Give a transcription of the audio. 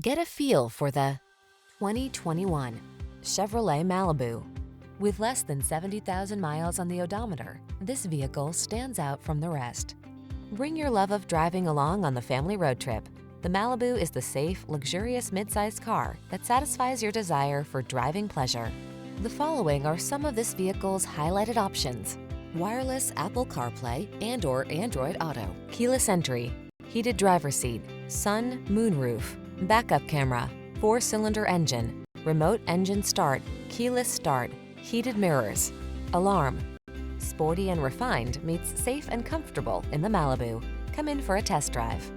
Get a feel for the 2021 Chevrolet Malibu. With less than 70,000 miles on the odometer, this vehicle stands out from the rest. Bring your love of driving along on the family road trip. The Malibu is the safe, luxurious midsize car that satisfies your desire for driving pleasure. The following are some of this vehicle's highlighted options: wireless Apple CarPlay and/or Android Auto, keyless entry, heated driver's seat, sun, moonroof, backup camera, 4-cylinder engine, remote engine start, keyless start, heated mirrors, alarm. Sporty and refined meets safe and comfortable in the Malibu. Come in for a test drive.